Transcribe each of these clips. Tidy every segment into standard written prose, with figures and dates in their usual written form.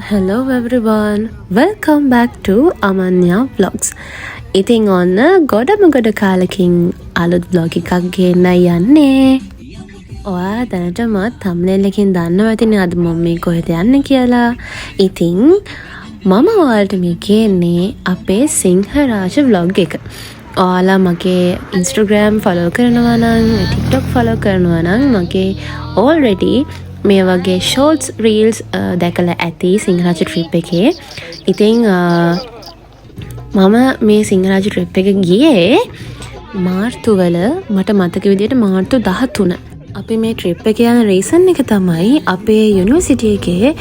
Hello everyone, welcome back to Amanya Vlogs. ඉතින් ඔන්න ගොඩ කාලකින් අලුත් vlog එකක් ගෙන්න යන්නේ. ඔයා දැනටම thumbnail එකකින් දන්නවා ඇතිනේ අද මම මේ කොහෙද යන්නේ කියලා. ඉතින් මම ඔයාලට මේ කියන්නේ අපේ සිංහරාජ vlog එක. ඔයාලා මගේ Instagram follow කරනවා නම්, TikTok follow කරනවා නම් මගේ already මේ වගේ shorts reels දැකලා ඇති සිංහරාජ trip එකේ. ඉතින් මම මේ සිංහරාජ trip එක ගියේ මාර්තු වල මට මතක විදිහට මාර්තු 13. අපි මේ trip එක යන reason එක තමයි අපේ university එකේ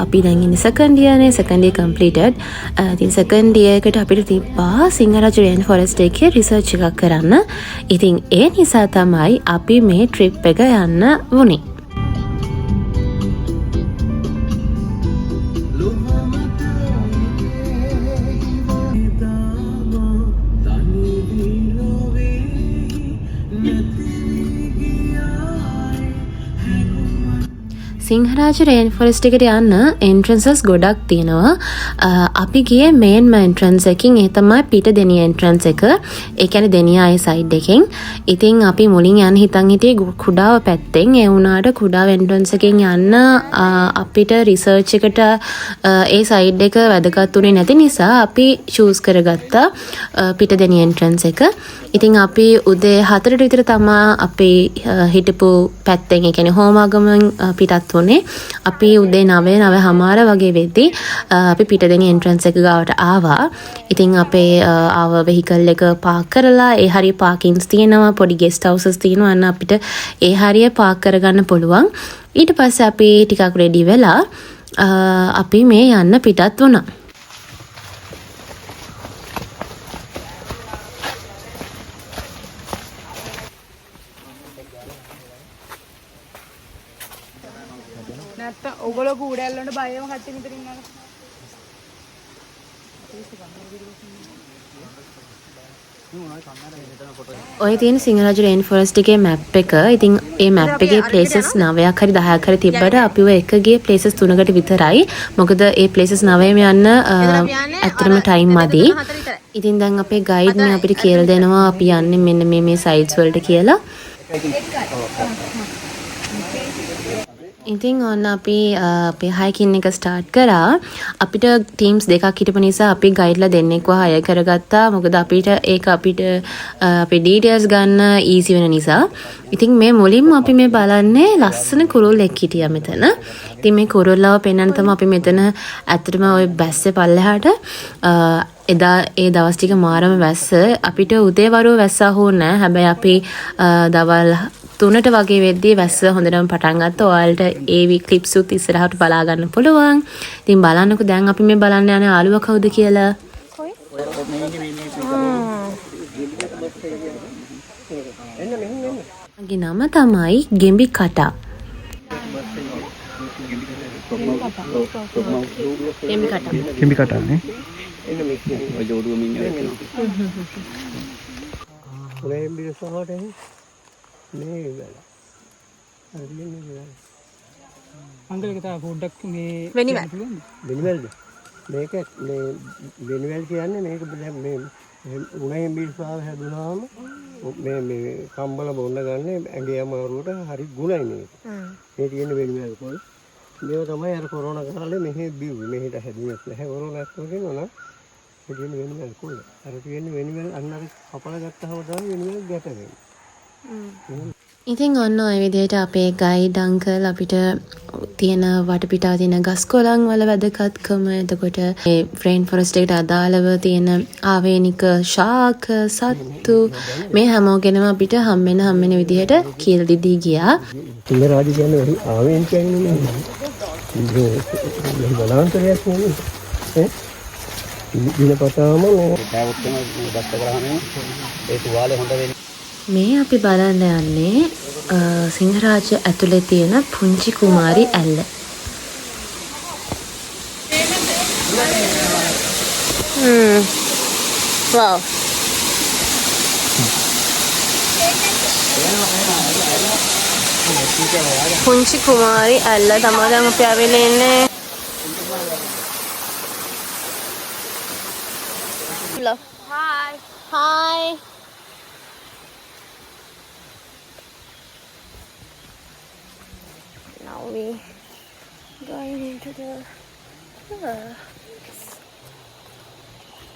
අපි දැන් ඉන්නේ second year නේ, second year completed. ඉතින් second year එකට අපිට තිබ්බා සිංහරාජ rainforest එකේ research එකක් කරන්න. ඉතින් ඒ නිසා තමයි අපි මේ trip එක යන්න වුණේ. සිංහරාජ rainforest එකට යන්න entrances ගොඩක් තියෙනවා. අපි ගියේ main entrance එකකින්. ඒ තමයි පිට දෙනිය entrance එක. ඒ කියන්නේ දෙනියායේ side එකෙන්. ඉතින් අපි මුලින් යන්න හිතන් හිටියේ කුඩාව පැත්තෙන්. ඒ වුණාට කුඩාව entrance එකෙන් යන්න අපිට research එකට ඒ side එක වැදගත් උනේ නැති නිසා අපි choose කරගත්තා පිට දෙනිය entrance එක. ඉතින් අපි උදේ 4ට විතර තමයි අපි හිටපු පැත්තෙන්, ඒ කියන්නේ හෝමාගමෙන් පිටත් වුණේ. අපි උදේ 9:09 වගේ වෙද්දී අපි පිටදෙනිය entrance එක ගාවට ආවා. ඉතින් අපේ ආව vehicle එක park කරලා ඒ හරිය parkings තියෙනවා, පොඩි guest houses තියෙනවා. අන්න අපිට ඒ හරිය park කරගන්න පුළුවන්. ඊට පස්සේ අපි ටිකක් ready වෙලා අපි මේ යන්න පිටත් වුණා. නැත්නම් ඔයගොල්ලෝ කූඩැල් වලට බයම කට්ටිය මෙතන ඉන්නවා. ඔය තියෙන සිංහරාජ rainforest එකේ map එක. ඉතින් ඒ map එකේ places 9ක් හරි 10ක් හරි තිබ්බට අපි ඔය එක ගියේ places 3කට විතරයි. මොකද ඒ places 9ම යන්න ඇත්තටම time මදි. ඉතින් දැන් අපේ guide මේ අපිට කියලා දෙනවා අපි යන්නේ මෙන්න මේ sites වලට කියලා. ඉතින් ඔන්න අපි අපේ hiking එක start කරා. අපිට teams දෙකක් හිටපු නිසා අපි guideලා දෙන්නෙක්ව hire කරගත්තා. මොකද අපිට අපේ details ගන්න easy වෙන නිසා. ඉතින් මේ මුලින්ම අපි මේ බලන්නේ ලස්සන කුරුල්ලෙක් හිටියා මෙතන. ඉතින් මේ කුරුල්ලව පෙන්වන්න තමයි අපි මෙතන ඇත්තටම ওই බැස්සේ පල්ලෙහාට එදා ඒ දවස් ටික මාරම වැස්ස. අපිට උදේ වරුව වැස්සා හොන්නේ නැහැ. හැබැයි අපි දවල් 3ට වගේ වෙද්දී වැස්ස හොඳටම පටන් ගත්තා. ඔයාලට ඒ ක්ලිප්ස් උත් ඉස්සරහට බලා ගන්න පුළුවන්. ඉතින් බලන්නකෝ දැන් අපි මේ බලන්න යන ආලුව කවුද කියලා. මගේ නම තමයි ගෙම්බි කටා. ගෙම්බි කටා නේ. එන්න මේක ඔය ජෝඩුව මිනිහ වෙනවා. ඔය බිරසහට මේ වෙලා. හරියන්නේ නෑ. අංකල් එක තා පොඩ්ඩක් මේ වෙනිවැල්ද? මේක මේ වෙනිවැල් කියන්නේ මේක මේ උණේ බිරසාව හැදුනාම මේ කම්බල බොන්න ගන්න ඇඟේ අමාරුවට හරි ගුණයි මේක. මේ තියෙන වෙනිවැල් කොල්. මේක තමයි අර කොරෝනා කාලේ මෙහෙ බිව්වේ. මෙහෙට හැදුවෙත් නැහැ කොරෝනාත් වගේ නෝනා. ඒ කියන්නේ වෙනිවැල් කොල්. අර තියෙන වෙනිවැල් අන්න අර කපලා ගත්තාම තමයි වෙනිවැල් ගැට වෙන්නේ. ඉතින් ඔන්න ඔය විදිහට අපේ ගයිඩ් අංකල් අපිට තියෙන වටපිටාව තියෙන ගස් කොළන් වල වැදගත්කම, එතකොට මේ rainforest එකට අදාළව තියෙන ආවේනික ශාක, සත්තු මේ හැමෝගෙනම අපිට හම්බෙන විදිහට කියලා දීදී ගියා. සිංහරාජ කියන්නේ ආවේනිකයි නේ. මේ බලන්තරයක් නේ. දිනපතාම මේ ඩාවුට්ටම බස්ස කරාම ඒ තුවාලේ හොඳ වෙන්නේ. මේ අපි බලන්න යන්නේ සිංහරාජ ඇතුලේ තියෙන පුංචි කුමාරි ඇල්ල. wow. පුංචි කුමාරි ඇල්ල තමයි දැන් අපි ආවෙලා ඉන්නේ. Hello. Hi. Hi. Now we going into the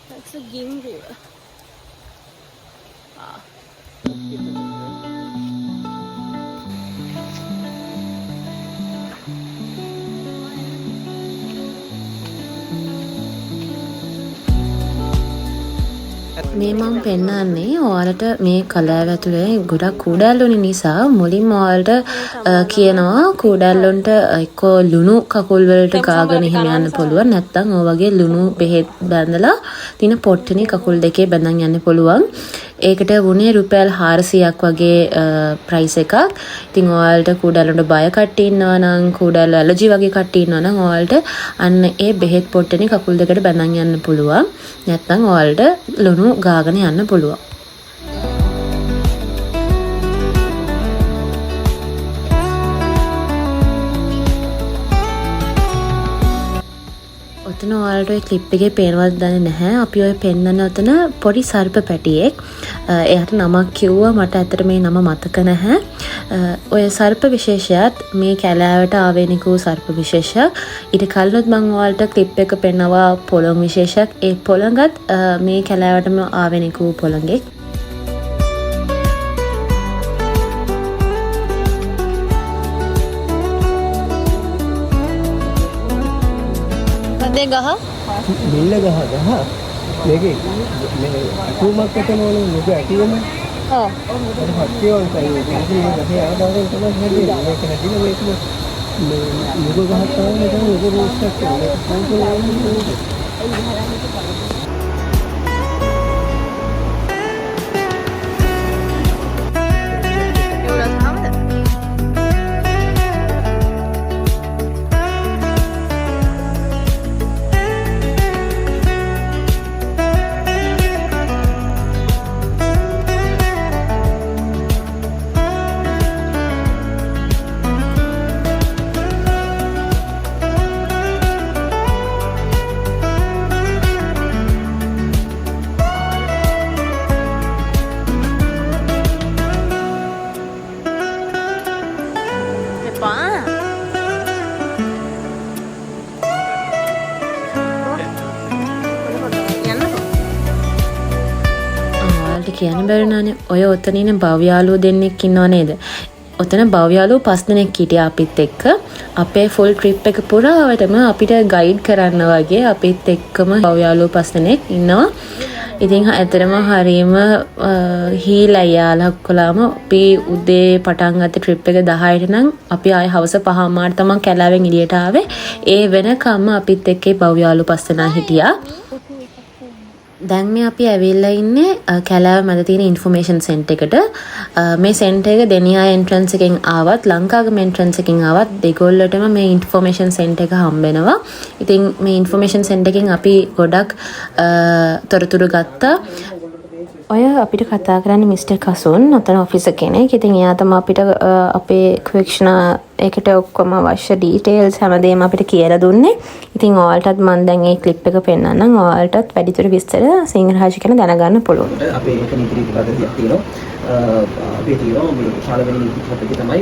that's a Gim River. මේ මම පෙන්නන්නේ ඔයාලට මේ කලාව ඇතුලේ ගොඩක් කූඩැල්ලුනේ නිසා මුලින්ම ඔයාලට කියනවා කූඩැල්ලොන්ට එක්කෝ ලුණු කකුල් වලට ගාගෙන එහෙම යන්න පුළුවන් නැත්නම් ඔය වගේ ලුණු බෙහෙත් බැඳලා තින පොට්ටනේ කකුල් දෙකේ බැඳන් යන්න පුළුවන්. ඒකට වුණේ රුපියල් 400ක් වගේ ප්‍රයිස් එකක්. ඉතින් ඔයාලට කූඩැල්ලොන්ට බය කට්ටිය ඉන්නවා නම් කූඩැල්ල ඇලර්ජි වගේ කට්ටිය ඉන්නවා නම් ඔයාලට අන්න ඒ බෙහෙත් පොට්ටනේ කකුල් දෙකට බැඳන් යන්න පුළුවන්. නැත්නම් ඔයාලට ලුණු ගාගෙන යන්න පුළුවන්. ඔතන ඔයාලට ඔය ක්ලිප් එකේ පේනවද දන්නේ නැහැ. අපි ඔය පෙන්නන ඔතන පොඩි සර්ප පැටියෙක්. එයාට නමක් කිව්වා මට ඇත්තට මේ නම මතක නැහැ. ඔය සර්ප විශේෂයත් මේ කැලෑවට ආවේනික වූ සර්ප විශේෂයක්. ඊට කලිනුත් මම ඔයාලට ක්ලිප් එක පෙන්නවා පොළොං විශේෂයක්. ඒ පොළඟත් මේ කැලෑවටම ආවේනික වූ පොළඟෙක්. ගහ බිල්ල ගහ මේකේ මේ අකුමක් ඇතනවනේ මේක ඇතිවෙම ඔව් ඒක හත්තියන්ටයි මේක ගහේ ආදාගෙන තමයි හැදෙන්නේ මේක නැතිනම් මේක මේ මුග ගහක් තමයි මේක මුග රෝස්ට් කරන්නේ කියන්න බැරිනානේ. ඔය ඔතන ඉන්න භව්‍යාලුවෝ දෙන්නෙක් ඉන්නව නේද? ඔතන භව්‍යාලුවෝ 5 දෙනෙක් හිටියා අපිත් එක්ක. අපේ ෆුල් ට්‍රිප් එක පුරාවටම අපිට ගයිඩ් කරන්න වගේ අපිත් එක්කම භව්‍යාලුවෝ 5 දෙනෙක් ඉන්නවා. ඉතින් ඇත්තටම හරීම හීලා යාලා ඔක්කොලාම අපි උදේ පටන් ගත්ත ට්‍රිප් එක 10ට නම් අපි ආයේ හවස 5:00 තමයි කැලාවෙන් එළියට ආවේ. ඒ වෙනකම්ම අපිත් එක්කේ භව්‍යාලුවෝ 5 දෙනා හිටියා. දැන් මේ අපි ඇවිල්ලා ඉන්නේ කැලෑව මැද තියෙන ඉන්ෆර්මේෂන් සෙන්ටර් එකට. මේ සෙන්ටර් එක දෙනියා එන්ට්‍රන්ස් එකෙන් ආවත් ලංකාගම එන්ට්‍රන්ස් එකෙන් ආවත් දෙගොල්ලටම මේ ඉන්ෆර්මේෂන් සෙන්ටර් එක හම්බ වෙනවා. ඉතින් මේ ඉන්ෆර්මේෂන් සෙන්ටර් එකෙන් අපි ගොඩක් තොරතුරු ගත්තා. ඔය අපිට කතා කරන්නේ මිස්ටර් කසුන් ඔතන ඔෆිසර් කෙනෙක්. ඉතින් එයා තමයි අපිට අපේ ක්වෙක්ෂනා ඒකට ඔක්කොම අවශ්‍ය ඩීටේල්ස් හැමදේම අපිට කියලා දුන්නේ. ඉතින් ඔයාලටත් මම දැන් මේ ක්ලිප් එක පෙන්නන්නම්. ඔයාලටත් වැඩිදුර විස්තර සිංහරාජ කියන දැනගන්න පුළුවන්. අපේ එක නීති පද්ධතියක් තියෙනවා. අපේ තියෙනවා මේ ශාලවැනි නීති පද්ධතිය තමයි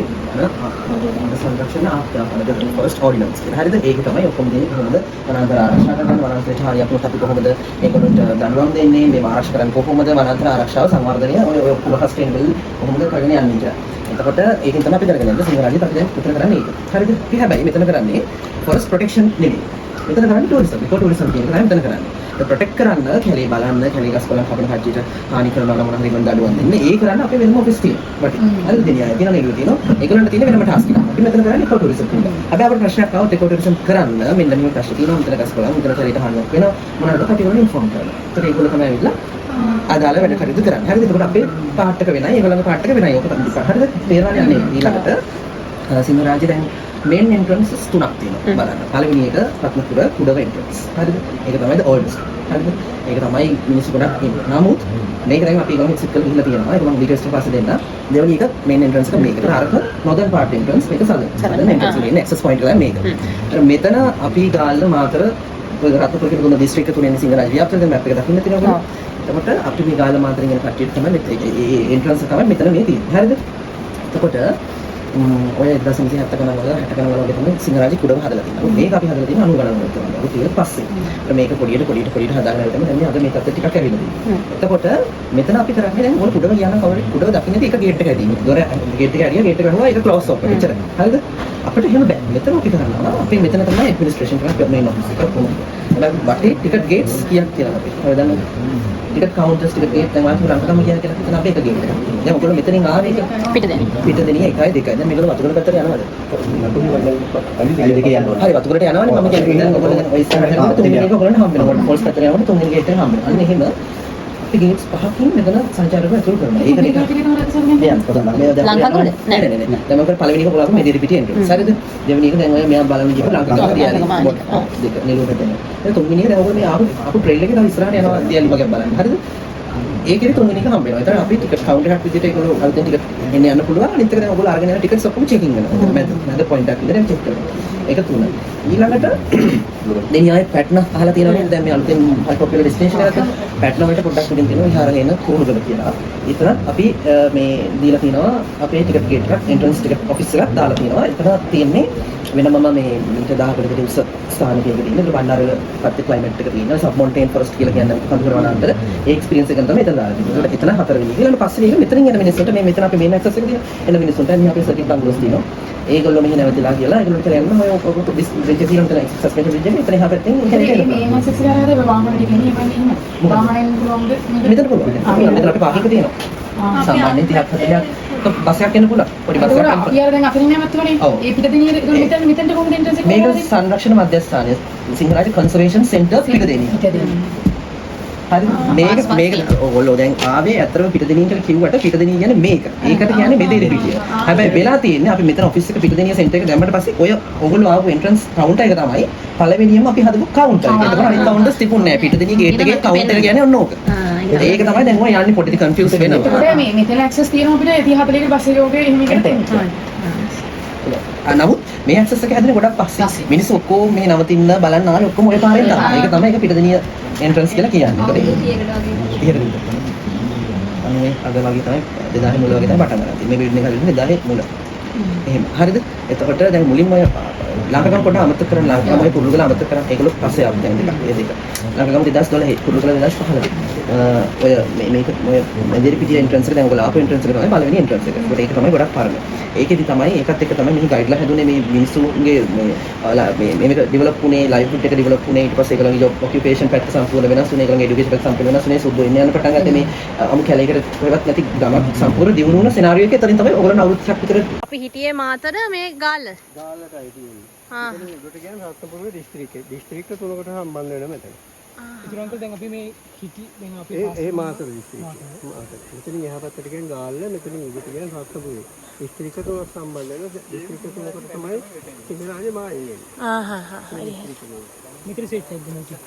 සංරක්ෂණ ආපදාපනද ෆොරස්ට් ඕඩිනන්ස් කියලා. හරිද? ඒක තමයි ඔක්කොම දෙන්නේ කොහොමද වනාන්තර ආරක්ෂා කරන්න, වනාන්තරයට හරියට අපි කොහොමද මේකට දඬුවම් දෙන්නේ, මේ ආරක්ෂා කරන්නේ කොහොමද, වනාන්තර ආරක්ෂාව සංවර්ධනය ඔය ඔක්කොම සස්ටේනබල් කොහොමද කරගෙන යන්නේ කියලා. එතකොට ඒකෙන් තමයි අපි දැනගන්න ඉන්නේ සිංහරාජ්‍යත් අපි දැන් උත්තර කරන්නේ ඒක. හරිද? අපි හැබැයි මෙතන කරන්නේ ෆොරස්ට් ප්‍රොටෙක්ෂන් නෙමෙයි. මෙතන කරන්නේ ටූරිසම්. ඉකෝ ටූරිසම් කියන එක මෙතන කරන්නේ. ඒ ප්‍රොටෙක්ට් කරන්න කැලේ බලන්න, කැලේ ගස් කොළන් කපන කට්ටියට හානි කරනවා නම් මොනවා හරි ගන්න දඩුවම් දෙන්නේ. ඒ කරන්න අපේ වෙනම ඔෆිස් තියෙනවා. හරිද? දෙනියා තියෙනවා නේද තියෙනවා. ඒගොල්ලන්ට තියෙන වෙනම ටාස්ක් එකක්. අපි මෙතන කරන්නේ ඉකෝ ටූරිසම් කියන එක. හැබැයි අපිට ප්‍රශ්නයක් ආවොත් ඉකෝ ටූරිසම් කරන්න මෙන්න මේ ප්‍රශ්න තියෙනවා. මෙතන ගස් කොළන්, මෙතන කැලේට හානියක් වෙනවා. මොනවාද කටිවල ඉන්ෆෝම් කරනවා. ඒත් ඒගොල්ලෝ තමයි ඇවිල්ලා අදාළ වැඩ කටයුතු කරන්නේ. හරිද? ඒකට අපේ පාර්ට් එක වෙනයි, ඒගොල්ලන්ගේ පාර්ට් එක වෙනයි. ඔක තමයි. හරිද? තේරෙනවද යන්නේ ඊළඟට සිංහරාජ්‍ය දැන් මේන් එන්ට්‍රන්සස් 3ක් තියෙනවා බලන්න. පළවෙනි එක රත්නපුර කුඩව එන්ට්‍රන්ස්. හරිද? ඒක තමයි the oldest. හරිද? ඒක තමයි මිනිස්සු ගොඩක් ඉන්නේ. නමුත් මේක දැන් අපි ගමන් එක්සෙප්ට් කරලා ගිහලා තියෙනවා. ඒක මම ඩීටේල්ස් ටික පස්සේ දෙන්න. දෙවෙනි එක මේන් එන්ට්‍රන්ස් එක මේක. අරක northern part entrance මේක southern. southern entrance එකේ access point එක මේක. මෙතන අපි ගාල්ල මාතර රත්නපුර කියන දුන්න දිස්ත්‍රික්ක තුනේ සිංහරාජ ව්‍යාපෘති මැප් එක දකින්න තියෙනවා. එතකොට අපි මේ ගාල්ල මාතරින් යන කට්ටියට තමයි මේ එන්ට්‍රන්ස් එක තමයි මෙතන මේ තියෙන්නේ. හරිද? එතකොට ඔය 1970 ගණන් වල 60 ගණන් වල වගේ තමයි සිංහරාජේ කුඩම හදලා තියෙනවා. මේක අපි හදලා තියෙන 90 ගණන් වල තමයි. ඒක ඊට පස්සේ. මේක පොඩියට හදාගෙන ආවම දැන් මේ අද මේකත් ටිකක් ඇවිල්ලා තියෙනවා. එතකොට මෙතන අපි කරන්නේ දැන් ඔය කුඩම කියන කවරේ කුඩම දකින්නදී එක ගේට් එක ඇදින්නේ. දොර ගේට් එක ඇරියා ගේට් එක ගහුවා ඒක ක්ලෝස් ඔෆ් එක. එච්චරයි. හරිද? අපිට එහෙම බෑ. මෙතන අපි කරනවා අපි මෙතන තමයි ඇඩ්මිනිස්ට්‍රේෂන් කරන්නේ මේ ඔෆිස් එක කොහොමද? දැන් වටේ ටිකට් ගේට්ස් කීයක් තියෙනවද අපි? ඔය දැන් ටිකට් කවුන්ටර්ස් ටිකට් ගේට් දැන් වාසිය රංගකම කියන කෙනෙක් හිතන අපි එක ගේට් එකක්. දැන් ඔයගොල්ලෝ මෙතනින් ආවේ පිටදෙනිය 1යි 2යි. දැන් මේගොල්ලෝ වතුරට පැත්තට යනවද? හරි වතුරට යනවනේ මම කියන්නේ දැන් ඔයගොල්ලෝ දැන් ඔය ඉස්සරහට යනකොට තුන්වෙනි එක ඔයගොල්ලෝ හම්බ වෙනවා. ෆෝල්ස් පැත්තට යනකොට තුන්වෙනි ගේට් එක හම්බ වෙනවා. අන්න එහෙම අපි ගේට්ස් පහකින් මෙතන සංචාරකව ඇතුළු කරනවා. ඒක නේ. මේ දැන් නෑ. දැන් මම පළවෙනි එක පොළාක මේ දෙවි පිටියේ එන්ට්‍රන්ස්. හරිද? දෙවෙනි එක දැන් ඔය මෙයා බලන විදිහට ලංකාවේ රියලි. දෙක නිලුවට එනවා. දැන් තුන්වෙනි එක දැන් ඔයගොල්ලෝ මේ ආපු ට්‍රේල් එකේ තව ඉස්සරහට යනවා රියලි වගේ බලන්න. හරිද? ඒකේ තුන්වෙනි එක හම්බ වෙනවා. ඒතර අපි ටිකට් කවුන්ටර් එකක් විදිහට ඒගොල්ලෝ අලුතෙන් ටිකට් එන්න යන්න පුළුවන්. අනිත් එක දැන් ඔයගොල්ලෝ අරගෙන යන ටිකට්ස් ඔක්කොම චෙකින් වෙනවා. මැද පොයින්ට් එකක් විතර චෙක් කරනවා. ඒක තුන. ඊළඟට දෙනිය ආයේ පැට්න අහලා තියෙනවා නේද? දැන් මේ අලුතෙන් හයි පොපියුලර් ඩෙස්ටිනේෂන් එකක් පැට්න වලට පොඩ්ඩක් උඩින් තියෙනවා විහාරගෙන කෝණගල කියලා. ඒතර අපි මේ දීලා තිනවා අපේ ටිකට් ගේට් එකක් එන්ට්‍රන්ස් ටිකට් ඔෆිස් එකක් දාලා තිනවා. එතන තියෙන්නේ වෙනමම මේ මීටර් 10කට උස ස්ථානයක තියෙන බණ්ඩාරවල පැත්තේ ක්ලයිමේට් එක තියෙනවා. සබ් මවුන්ටේන් ෆොරස්ට් කියලා කියන්නේ කඳුකර වනාන්තර. ඒ එක්ස්පීරියන්ස් එක තමයි එතන දාලා තියෙන්නේ. ඒකට එතන හතරවෙනි. ඊළඟ පස්වෙනි එක මෙතනින් යන මිනිස්සුන්ට මේ මෙතන අපි මේන් ඇක්සස් එක තියෙනවා. එන මිනිස්සුන්ට මේ අපේ සර්කිට් බංගලෝස් තියෙනවා. ඒගොල්ලෝ මෙහි නැවතිලා කියලා ඒගොල්ලෝ කියලා යනවා. ඔය බ්‍රිජ් එක තියෙනවා මෙතන සස්පෙන්ෂන් බ්‍රිජ් එක. එතන එහා පැත්තෙන් මේ මාසෙත් කරාද වාහන ටික ගෙනියන්න ඉන්න. වාහනෙන් පුළුවන්ද? මෙතන පුළුවන්. මෙතන අපේ පාර්කින් තියෙනවා. සාමාන්‍යයෙන් 30ක් 40ක් බස් එකක් එන්න පුළුවන්. පොඩි බස් එකක්. අපි අර දැන් අතරින් නැවතුනේ. ඒ පිටදෙනිය මෙතනට කොහොමද එන්ට්‍රන්ස් එක? මේක සංරක්ෂණ මධ්‍යස්ථානය සිංහරාජ කන්සර්වේෂන් සෙන්ටර් පිටදෙනිය. හරි මේක ඔයගොල්ලෝ දැන් ආවේ අතරම පිටදෙනිය කියලා කිව්වට පිටදෙනිය කියන්නේ මේක. ඒකට කියන්නේ මෙදෙලි පිටිය. හැබැයි වෙලා තියෙන්නේ අපි මෙතන ඔෆිස් එක පිටදෙනිය සෙන්ටර් එක දැම්මට පස්සේ ඔය ඔයගොල්ලෝ ආපු එන්ට්‍රන්ස් කවුන්ටර් එක තමයි පළවෙනියම අපි හදපු කවුන්ටර් එක. ඒකට අනිත් කවුන්ටර්ස් තිබුණේ නැහැ. පිටදෙනිය ගේට් එකේ කවුන්ටර් කියන්නේ ඔන්න ඕක. ඒක තමයි දැන් ඔය යන්නේ පොඩි කන්ෆියුස් වෙනවා. ඒකට මේ මෙතන ඇක්සස් තියෙනවා අපිට 30 40 කට බස් එකේ ඔගේ එහෙම එකට. නමුත් මේ ඇක්සස් එක හැදෙන්නේ ගොඩක් පස්සේ. මිනිස්සු ඔක්කොම මේ නවතින්න බලන්න ආවේ ඔක්කොම ඔය පාරෙන් තමයි. ඒක තමයි ඒක පිටදෙනිය එන්ට්‍රන්ස් කියලා කියන්නේ. අනේ අද වගේ තමයි 2000 මුල වගේ තමයි පටන් ගන්න තියෙන්නේ. මේ බිල්ඩින් එක හදන්නේ 2000 මුල. එහෙම. හරිද? එතකොට දැන් මුලින්ම ලංකාව පොඩ්ඩක් අමතක කරන්න ලංකාවයි කුරුගල අමතක කරන්න ඒගොල්ලෝ පස්සේ ආව දැන් දෙකක්. ඒ දෙක. ලංකාවම 2012 කුරුගල 2015. ඔය මේක ඔය මෙදෙරි පිටිය එන්ට්‍රන්ස් එක දැන් ඔයගොල්ලෝ ආපු එන්ට්‍රන්ස් එක තමයි පළවෙනි එන්ට්‍රන්ස් එක. ඒකට ඒක තමයි ගොඩක් පරණ. ඒකෙදි තමයි ඒකත් එක්ක තමයි මේ ගයිඩ්ලා හැදුනේ මේ මිනිස්සුන්ගේ මේක ඩෙවලොප් වුණේ ලයිව්හුඩ් එක ඩෙවලොප් වුණේ ඊට පස්සේ ඒගොල්ලෝගේ ජොබ් ඔකියුපේෂන් පැත්ත සම්පූර්ණ වෙනස් වුණේ ඒගොල්ලෝගේ এডুকেෂන් පැත්ත සම්පූර්ණ වෙනස් වුණේ සුද්ධ වෙන්න යන පටන් ගත්තේ මේ අමු කැලේකට කොහෙවත් නැති ගමක් සම්පූර්ණ දියුණු වුණ සිනාරියෝ එකේ තරින් තමයි ඔයගොල්ලෝ අවුරුදු 30ක් විතර අපි හිටියේ මාතර මේ ගාල්ල. ගාල්ලටයි තියෙන්නේ. හා. ඒකට කියන්නේ රත්නපුර දිස්ත්‍රික්කය. දිස්ත්‍රික්ක තුනකට සම්බන්ධ වෙන මෙතන. ඉතින් අංකල් දැන් අපි මේ හිටි දැන් අපි ඒ මාතර දිස්ත්‍රික්කය. මාතර. මෙතනින් එහා පැත්තට කියන්නේ ගාල්ල, මෙතනින් උඩට කියන්නේ රත්නපුර. දිස්ත්‍රික්ක තුනකට සම්බන්ධ වෙන දිස්ත්‍රික්ක තුනකට තමයි සිංහරාජේ මා ඉන්නේ. ආහා හරි. මෙතන සෙට් එකක් දෙනවා.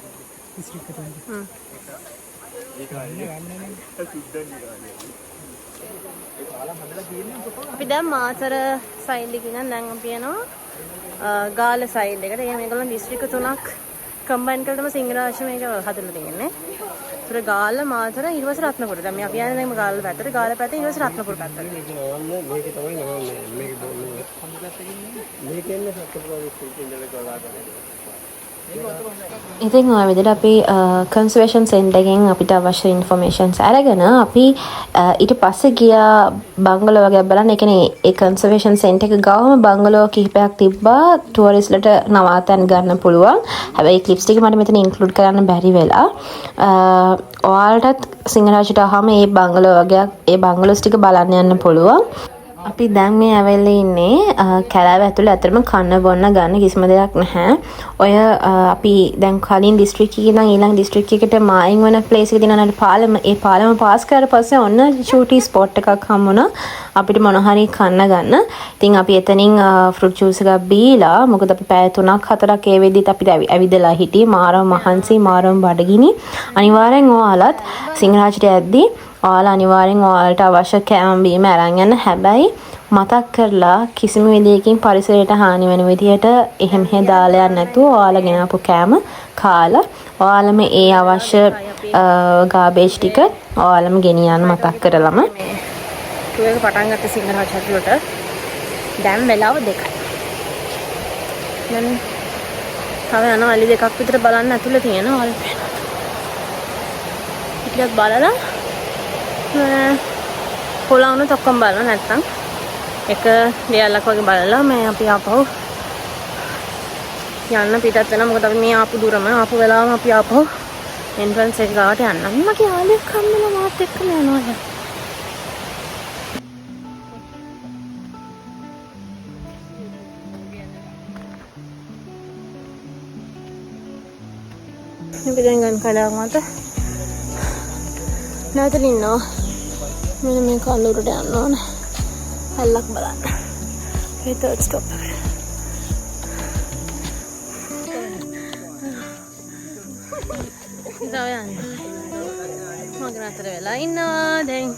ඉස්ත්‍රික්ක තමයි. අපි දැන් මාතර සයිඩ් එකේ ඉඳන් දැන් අපි යනවා ගාල්ල සයිඩ් එකට. ඒ මේගොල්ලෝ දිස්ත්‍රික්ක තුනක් කම්බයින් කරලා සිංහරාජ මේක හදලා තියෙන්නේ. ඒතර ගාල්ල මාතර ඊට පස්සේ රත්නපුර. දැන් මේ අපි යන්නේ දැන් ගාල්ල පැත්තට. ගාල්ල පැත්තේ ඊට පස්සේ රත්නපුර පැත්තට. මේක තමයි නෝන්නේ. මේකෙන්නේ රත්නපුර දිස්ත්‍රික්කේ ඉඳලා ගාල්ලට. ඉතින් ඔය විදිහට අපි කන්සර්වේෂන් සෙන්ටර් එකෙන් අපිට අවශ්‍ය ඉන්ෆර්මේෂන්ස් අරගෙන අපි ඊට පස්සේ ගියා බංගලෝ වගේ බලන්න. ඒ කියන්නේ ඒ කන්සර්වේෂන් සෙන්ටර් එක ගාවම බංගලෝ කිහිපයක් තිබ්බා ටුවරිස්ට්ලට නවාතැන් ගන්න පුළුවන්. හැබැයි ක්ලිප්ස් ටික මට මෙතන ඉන්ක්ලූඩ් කරන්න බැරි වෙලා. ඔයාලටත් සිංහරාජට ආවම ඒ බංගලෝ වගේ ඒ බංගලෝස් ටික බලන්න යන්න පුළුවන්. අපි දැන් මේ ඇවිල්ලා ඉන්නේ කැලෑව ඇතුළේ. ඇත්තටම කන්න බොන්න ගන්න කිසිම දෙයක් නැහැ. ඔය අපි දැන් කලින් දිස්ත්‍රික්ක එකේ ඉඳන් ඊළඟ දිස්ත්‍රික්ක එකට මායින් වෙන ප්ලේස් එක දිනන පාලම ඒ පාලම පාස් කරලා පස්සේ ඔන්න ෂූටි ස්පොට් එකක් හම්බුණා අපිට මොන හරි කන්න ගන්න. ඉතින් අපි එතනින් ෆෘට් ජූස් එකක් බීලා මොකද අපි පැය 3ක් 4ක් ඒ වෙද්දිත් අපිට ඇවිදලා හිටියේ මාරම මහන්සි මාරම බඩගිනි. අනිවාර්යෙන් ඔයාලත් සිංහරාජට යද්දී ඔයාලා අනිවාර්යෙන් ඔයාලට අවශ්‍ය කෑම බීම අරන් යන්න. හැබැයි මතක් කරලා කිසිම විදියකින් පරිසරයට හානි වෙන විදියට එහෙම දාලා යන්න නැතුව ඔයාලා ගෙනාපු කෑම කාලා ඔයාලම ඒ අවශ්‍ය ගාබේජ් ටික ඔයාලම ගෙනියන්න මතක් කරලම ටුවර් එක පටන් ගත්ත සිංහරාජ හතුලට දැන් වෙලාව 2යි. දැන් තව යන වලි දෙකක් විතර බලන්න ඇතුළේ තියෙනවා වල පේනවා. ටිකක් බලලා පොළොන්නු ඔක්කොම බලලා නැත්තම් එක දෙයල්ලක් වගේ බලලා මේ අපි ආපහු යන්න පිටත් වෙනවා. මොකද අපි මේ ආපු දුරම ආපු වෙලාවම අපි ආපහු එන්ට්‍රන්ස් එක ගාවට යන්න. මගේ යාළුවෙක් හම්බෙලා මාත් එක්කම යනවා. අපි දැන් ගන්න කඩාවක් මත නැවතලා ඉන්නවා. මෙන්න මේ කඳුරට යන්න ඕනේ. අල්ලක් බලන්න. මේ තර්ඩ් ස්ටොප් එක. ඉතින් මගේ නතර වෙලා ඉන්නවා. දැන්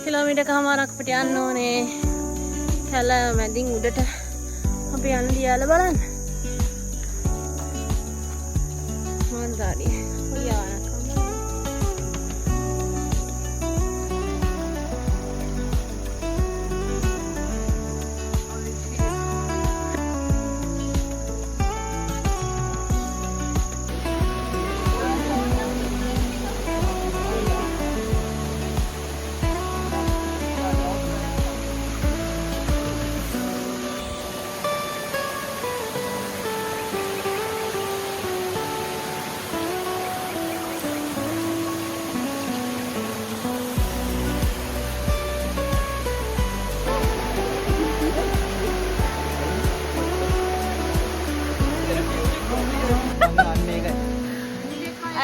කිලෝමීටර් කමාරක් පිට යන්න ඕනේ. කැල මැදින් උඩට අපි යන්න දියාලා බලන්න. මන්දාරි. ඔයාලා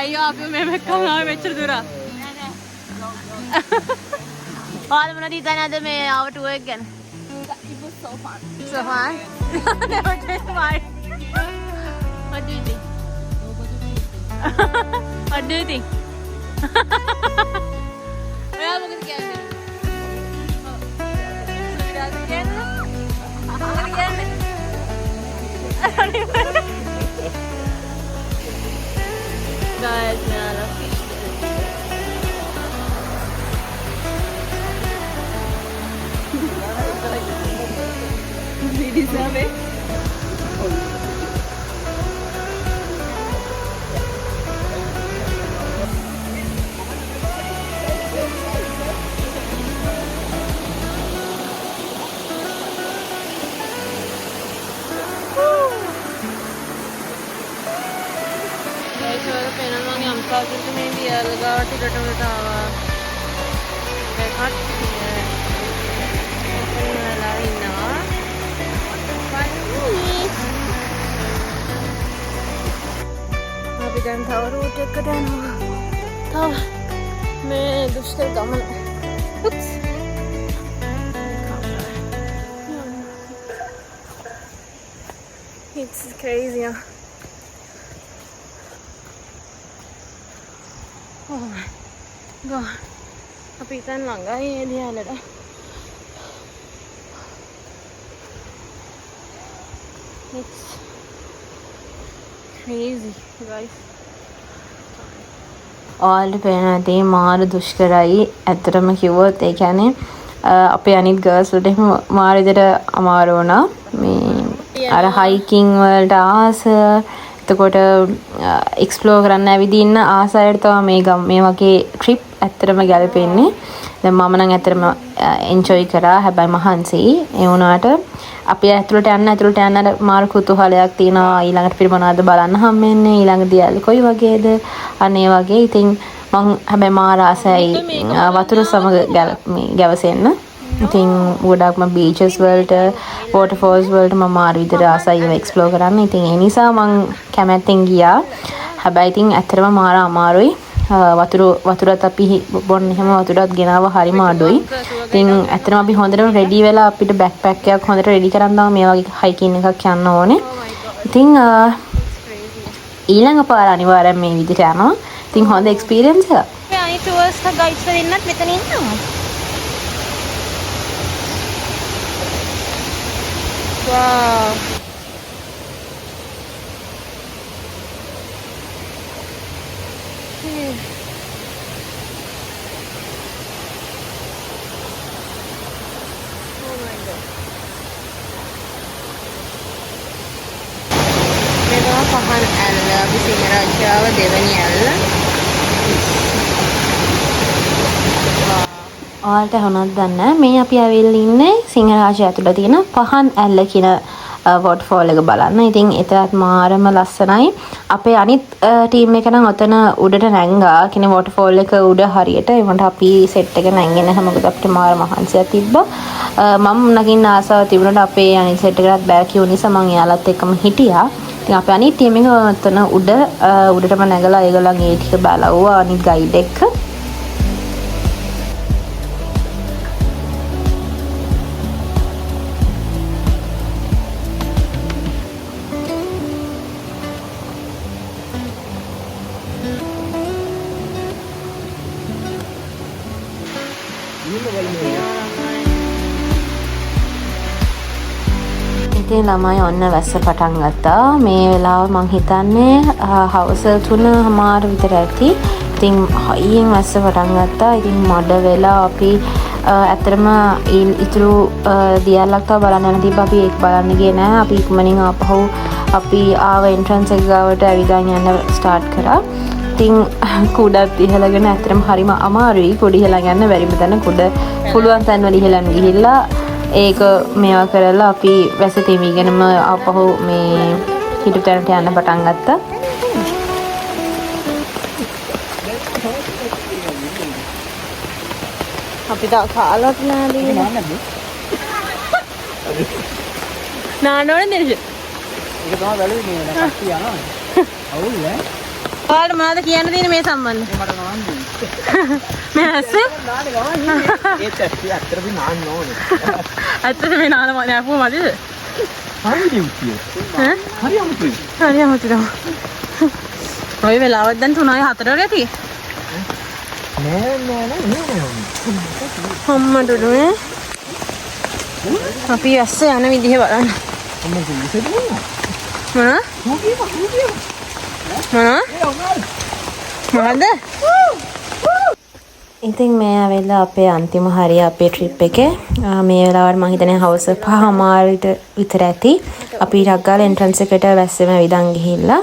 අයියෝ අපි මේ මෙක්කම ආවේ මෙච්චර දුර. ඔයාලා මොනවද හිතන්නේ අද මේ ආව ටුවර් එක ගැන? It was so fun. So fun? Never just fun. What do you think? What do you think? ඔයා මොකද කියන්නේ? මොකද කියන්නේ? මොකද කියන්නේ? Guys, man, I love fish. We deserve it. අම්පාකට මේ දියල ගාවට ටිකටම තාවා. ඒකත් වෙලා ඉන්නවා. අපි දැන් තව රූට් එකකට යනවා. තව මේ දුෂ්කර ගමන. උප්ස්. It's crazy. Oh my god. අපි ඉතින් ළඟයි ඒ දිහාලට. It's crazy guys. ඔයාලට පේනදී මාර දුෂ්කරයි. ඇත්තටම කිව්වොත් ඒ කියන්නේ අපේ අනිත් ගර්ල්ස් වලට එහෙම මාර විදිහට අමාරු වුණා. මේ අර හයිකින් වලට ආස එතකොට එක්ස්ප්ලෝර් කරන්න ඇවිදින්න ආසයට තමයි මේ වගේ ට්‍රිප් ඇත්තටම ගැලපෙන්නේ. දැන් මම නම් ඇත්තටම එන්ජොයි කරා. හැබැයි මහන්සි ඒ වුණාට අපි ඇතුළට යන්න අර මාර කුතුහලයක් තියෙනවා. ඊළඟට පිට මොනවද බලන්න හම්බෙන්නේ, ඊළඟ දියල් කොයි වගේද අන්න ඒ වගේ. ඉතින් මං හැබැයි මාර ආසයි වතුර සමග ගැවසෙන්න. ඉතින් ගොඩක්ම බීචස් වලට වෝටර්ෆෝල්ස් වලට මම මාර විදිහට ආසයි ඒවා එක්ස්ප්ලෝර් කරන්න. ඉතින් ඒ නිසා මං කැමැත්තෙන් ගියා. හැබැයි ඉතින් ඇත්තටම මාර අමාරුයි. වතුරත් අපි බොන්න එහෙම වතුරත් ගෙනාව හරිම අඩුයි. ඉතින් ඇත්තටම අපි හොඳටම රෙඩි වෙලා අපිට බෑක්පැක් එකක් හොඳට රෙඩි කරන් දාම මේ වගේ හයිකින් එකක් යන්න ඕනේ. ඉතින් ඊළඟ පාර අනිවාර්යෙන් මේ විදිහට යනවා. ඉතින් හොඳ එක්ස්පීරියන්ස් එකක්. මේ අනිත් ටුවර්ස් ගයිඩ්ස් දෙන්නත් මෙතන ඉන්නවා. Wow. පහන් ඇල්ල අපි සිංහරාජාව දෙවැනි ඇල්ල. ඔයාලට හොනත් දන්න මේ අපි ඇවිල්ලා ඉන්නේ සිංහරාජය ඇතුළේ තියෙන පහන් ඇල්ල කියන වොටර්ෆෝල් එක බලන්න. ඉතින් එතනත් මාරම ලස්සනයි. අපේ අනිත් ටීම් එක නම් ඔතන උඩට නැංගා. කියන්නේ වොටර්ෆෝල් එක උඩ හරියට. ඒ වුණාට අපි සෙට් එක නැංගේ නැහැ. මොකද අපිට මාර මහන්සියක් තිබ්බා. මම නගින්න ආසාව තිබුණාට අපේ අනිත් සෙට් එකටත් බෑ කියු නිසා මම එයාලත් එක්කම හිටියා. ඉතින් අපේ අනිත් ටීම් එක ඔතන උඩටම නැගලා ඒගොල්ලන් ඒ ටික බලවුවා අනිත් ගයිඩ් එක්ක. ඉතින් ළමයි ඔන්න වැස්ස පටන් ගත්තා. මේ වෙලාව මං හිතන්නේ හවස 3:00 විතර ඇති. ඉතින් හයියෙන් වැස්ස පටන් ගත්තා. ඉතින් මඩ වෙලා අපි ඇත්තටම ඉතුරු දියල්ලක් තව බලන්න යන තිබ්බා. අපි ඒක බලන්න ගියේ නෑ. අපි ඉක්මනින් ආපහු අපි ආව එන්ට්‍රන්ස් එක ගාවට ඇවිදන් යන්න ස්ටාර්ට් කරා. ඉතින් කුඩත් ඉහළගෙන ඇත්තටම හරිම අමාරුයි. කුඩ ඉහළගෙන යන්න බැරිම තැන කුඩ පුළුවන් තැන් වල ඉහළන් ගිහිල්ලා ඒක මේවා කරලා අපි වැස තෙමීගෙනම ආපහු මේ හිටු තැනට යන්න පටන් ගත්තා. අපි තා කාලත් නෑදී. නානෝනේ නේද? ඒක තමයි වැළුවේ නේ කට්ටිය යනවා. අවුල් ඈ. ඔයාලට මොනවද කියන්න තියෙන්නේ මේ සම්බන්ධව? මට නෝන් දෙන්න. මේ ඇස්සේ? ඒත් ඇත්තට අපි නාන්න ඕනේ. ඇත්තට මේ නාන මම නෑපුව මදිද? හරි දියුතිය. ඈ? හරි අමුතුයි. හරි අමුතුයි. ඔය වෙලාවත් දැන් 3:04 ඇති. නෑ. අම්මඩුනේ. අපි ඇස්ස යන විදිහ බලන්න. මොනවද? ඉතින් මේ ඇවිල්ලා අපේ අන්තිම හරිය අපේ ට්‍රිප් එකේ. මේ වෙලාවට මම හිතන්නේ හවස 5:00 විතර ඇති. අපි ටක් ගාලා එන්ට්‍රන්ස් එකට වැස්සෙම විදන් ගිහිල්ලා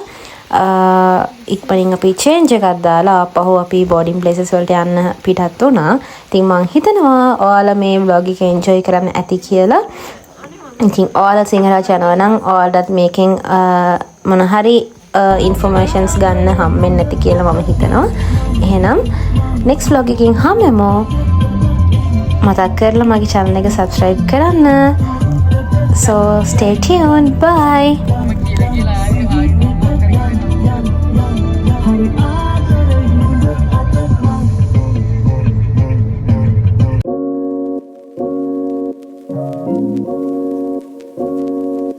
ඉක්මනින් අපි චේන්ජ් එකක් දාලා ආපහු අපි බෝඩින් ප්ලේසස් වලට යන්න පිටත් වුණා. ඉතින් මම හිතනවා ඔයාලා මේ vlog එක එන්ජොයි කරන්න ඇති කියලා. ඉතින් ඔයාලා සිංහරාජ යනවා නම් ඔයාලටත් මේකෙන් මොන හරි ඉන්ෆර්මේෂන්ස් ගන්න හම්බෙන්නේ නැති කියලා මම හිතනවා. එහෙනම් next vlog එකකින් හම්බෙමු. මතක් කරලා මගේ channel එක subscribe කරන්න. So stay tuned. Bye. Thank you.